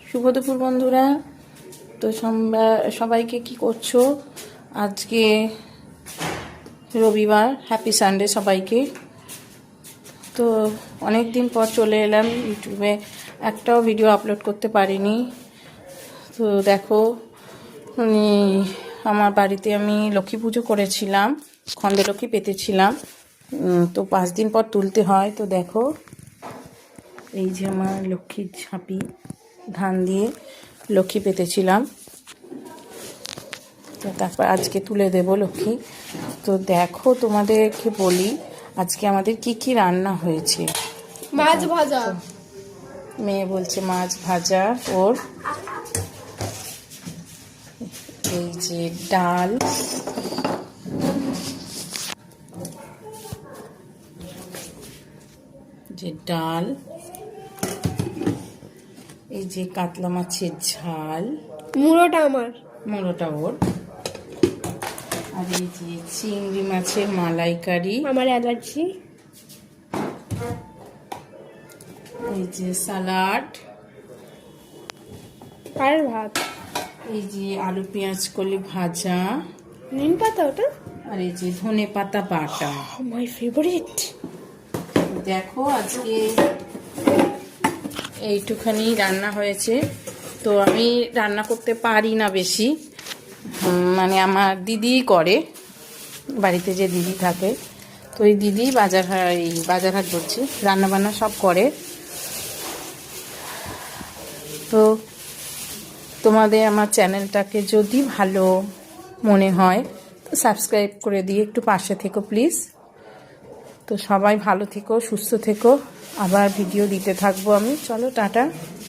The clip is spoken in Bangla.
শুভ দুপুর বন্ধুরা। তো সবাইকে কি করছো? আজকে রবিবার, হ্যাপি সানডে সবাইকে। তো অনেক দিন পর চলে এলাম ইউটিউবে, একটাও ভিডিও আপলোড করতে পারিনি। তো দেখো, আমার বাড়িতে আমি লক্ষ্মী পুজো করেছিলাম, খণ্ডলক্ষ্মী পেতেছিলাম। তো 5 দিন পর তুলতে হয়। তো দেখো, এই যে আমার লক্ষ্মীর ঝাঁপি, ধান দিয়ে লক্ষ্মী পেতেছিলাম। তো তারপর আজকে তুলে দেব লক্ষ্মী। তো দেখো, তোমাদেরকে বলি আজকে আমাদের কি কি রান্না হয়েছে। মাছ ভাজা। মেয়ে বলছে মাছ ভাজা ওর। এই যে ডাল, এই যে কাতলা মাছের ঝাল, মুড়োটা ওর। আর এই যে চিংড়ি মাছের মালাইকারি, আমার অ্যালার্জি। এই যে সালাড, আর ভাত। এই যে আলু পেঁয়াজ কলি ভাজা, নিম পাতা ওটা, আর এই যে ধনে পাতা বাটা, মাই ফেভারিট। দেখো আজকে এইটুখানি রান্না হয়েছে। তো আমি রান্না করতে পারি না বেশি, মানে আমার দিদি করে, বাড়িতে যে দিদি থাকে। তো এই দিদি বাজারহাট বলছি, রান্নাবান্না সব করে। তো তোমাদের আমার চ্যানেলটাকে যদি ভালো মনে হয় তো সাবস্ক্রাইব করে দিয়ে একটু পাশে থেকো প্লিজ। তো সবাই ভালো থেকো, সুস্থ থেকো, আবার ভিডিও দিতে থাকবো আমি। চলো, টাটা।